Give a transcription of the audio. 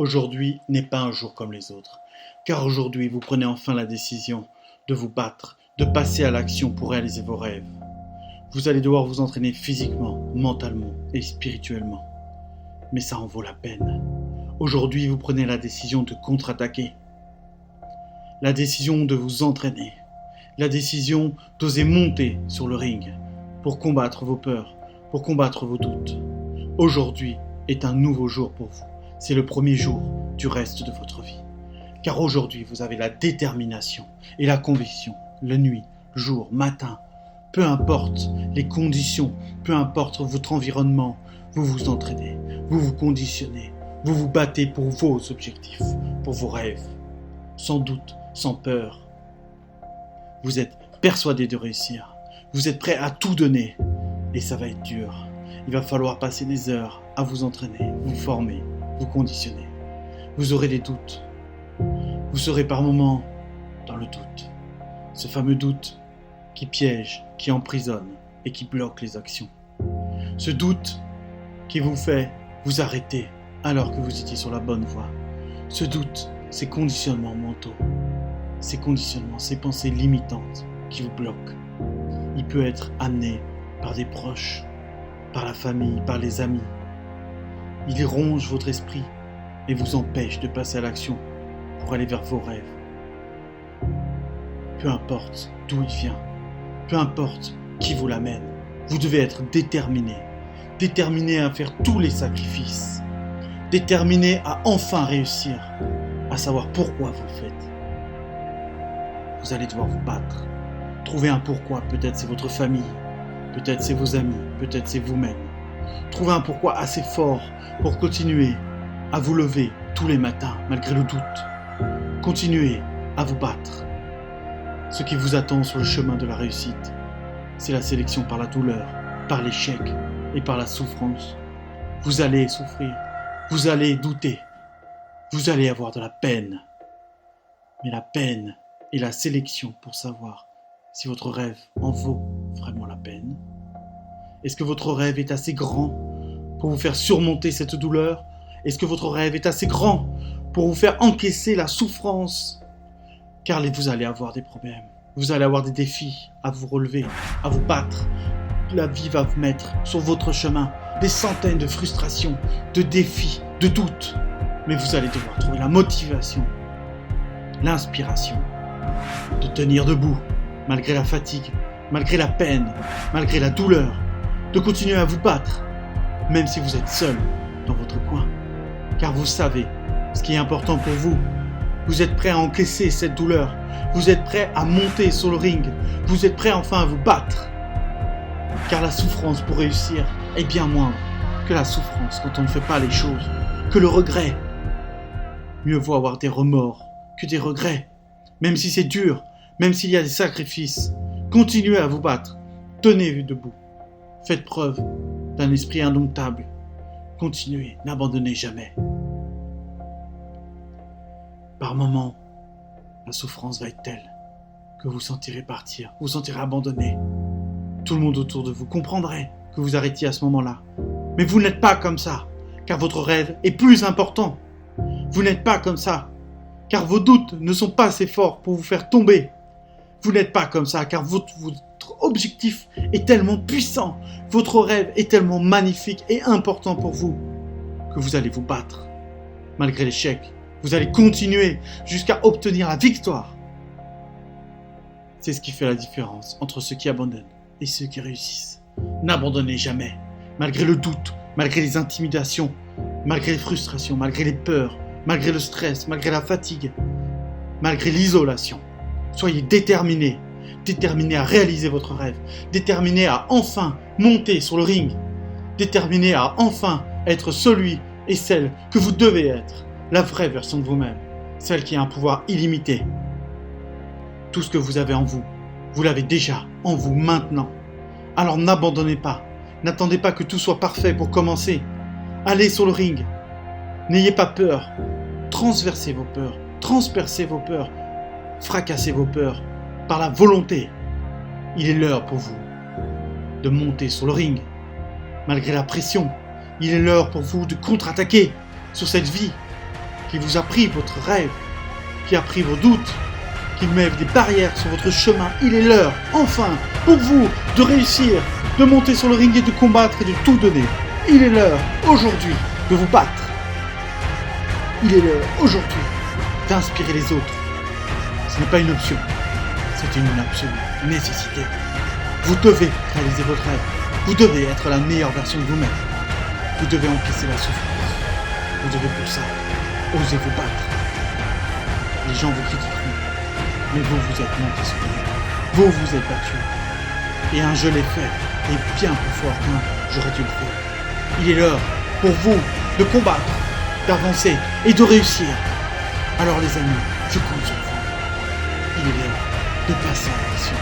Aujourd'hui n'est pas un jour comme les autres, car aujourd'hui vous prenez enfin la décision de vous battre, de passer à l'action pour réaliser vos rêves. Vous allez devoir vous entraîner physiquement, mentalement et spirituellement. Mais ça en vaut la peine. Aujourd'hui vous prenez la décision de contre-attaquer, la décision de vous entraîner, la décision d'oser monter sur le ring pour combattre vos peurs, pour combattre vos doutes. Aujourd'hui est un nouveau jour pour vous. C'est le premier jour du reste de votre vie. Car aujourd'hui, vous avez la détermination et la conviction, la nuit, jour, matin, peu importe les conditions, peu importe votre environnement, vous vous entraînez, vous vous conditionnez, vous vous battez pour vos objectifs, pour vos rêves, sans doute, sans peur. Vous êtes persuadé de réussir, vous êtes prêt à tout donner, et ça va être dur. Il va falloir passer des heures à vous entraîner, vous former, vous conditionner. Vous aurez des doutes. Vous serez par moments dans le doute. Ce fameux doute qui piège, qui emprisonne et qui bloque les actions. Ce doute qui vous fait vous arrêter alors que vous étiez sur la bonne voie. Ce doute, ces conditionnements mentaux, ces conditionnements, ces pensées limitantes qui vous bloquent. Il peut être amené par des proches, par la famille, par les amis. Il ronge votre esprit et vous empêche de passer à l'action pour aller vers vos rêves. Peu importe d'où il vient, peu importe qui vous l'amène, vous devez être déterminé, déterminé à faire tous les sacrifices, déterminé à enfin réussir, à savoir pourquoi vous le faites. Vous allez devoir vous battre, trouver un pourquoi, peut-être c'est votre famille, peut-être c'est vos amis, peut-être c'est vous-même. Trouvez un pourquoi assez fort pour continuer à vous lever tous les matins malgré le doute. Continuez à vous battre. Ce qui vous attend sur le chemin de la réussite, c'est la sélection par la douleur, par l'échec et par la souffrance. Vous allez souffrir, vous allez douter, vous allez avoir de la peine. Mais la peine est la sélection pour savoir si votre rêve en vaut vraiment la peine. Est-ce que votre rêve est assez grand pour vous faire surmonter cette douleur? Est-ce que votre rêve est assez grand pour vous faire encaisser la souffrance? Car vous allez avoir des problèmes, vous allez avoir des défis à vous relever, à vous battre. La vie va vous mettre sur votre chemin des centaines de frustrations, de défis, de doutes. Mais vous allez devoir trouver la motivation, l'inspiration de tenir debout, malgré la fatigue, malgré la peine, malgré la douleur, de continuer à vous battre, même si vous êtes seul dans votre coin. Car vous savez ce qui est important pour vous. Vous êtes prêt à encaisser cette douleur. Vous êtes prêt à monter sur le ring. Vous êtes prêt enfin à vous battre. Car la souffrance pour réussir est bien moindre que la souffrance quand on ne fait pas les choses, que le regret. Mieux vaut avoir des remords que des regrets. Même si c'est dur, même s'il y a des sacrifices, continuez à vous battre. Tenez debout. Faites preuve d'un esprit indomptable. Continuez, n'abandonnez jamais. Par moments, la souffrance va être telle que vous sentirez partir, vous sentirez abandonné. Tout le monde autour de vous comprendrait que vous arrêtiez à ce moment-là. Mais vous n'êtes pas comme ça, car votre rêve est plus important. Vous n'êtes pas comme ça, car vos doutes ne sont pas assez forts pour vous faire tomber. Vous n'êtes pas comme ça, car votre objectif est tellement puissant, votre rêve est tellement magnifique et important pour vous, que vous allez vous battre. Malgré l'échec, vous allez continuer jusqu'à obtenir la victoire. C'est ce qui fait la différence entre ceux qui abandonnent et ceux qui réussissent. N'abandonnez jamais, malgré le doute, malgré les intimidations, malgré les frustrations, malgré les peurs, malgré le stress, malgré la fatigue, malgré l'isolation. Soyez déterminés à réaliser votre rêve, déterminés à enfin monter sur le ring, déterminés à enfin être celui et celle que vous devez être, la vraie version de vous-même, celle qui a un pouvoir illimité. Tout ce que vous avez en vous, vous l'avez déjà en vous maintenant. Alors n'abandonnez pas, n'attendez pas que tout soit parfait pour commencer. Allez sur le ring, n'ayez pas peur, transversez vos peurs, transpercez vos peurs, fracassez vos peurs par la volonté. Il est l'heure pour vous de monter sur le ring. Malgré la pression, il est l'heure pour vous de contre-attaquer sur cette vie. qui vous a pris votre rêve, qui a pris vos doutes, qui met des barrières sur votre chemin. Il est l'heure, enfin, pour vous, de réussir, de monter sur le ring et de combattre et de tout donner. Il est l'heure, aujourd'hui, de vous battre. Il est l'heure, aujourd'hui, d'inspirer les autres. Ce n'est pas une option, c'est une absolue nécessité. Vous devez réaliser votre rêve. Vous devez être la meilleure version de vous-même. Vous devez encaisser la souffrance. Vous devez pour ça oser vous battre. Les gens vous critiqueront, mais vous vous êtes monté sur le ring. Vous vous êtes battu. Et un je l'ai fait est bien plus fort qu'un j'aurais dû le faire. Il est l'heure pour vous de combattre, d'avancer et de réussir. Alors les amis, je compte sur vous. Il est l'heure de passer à l'action.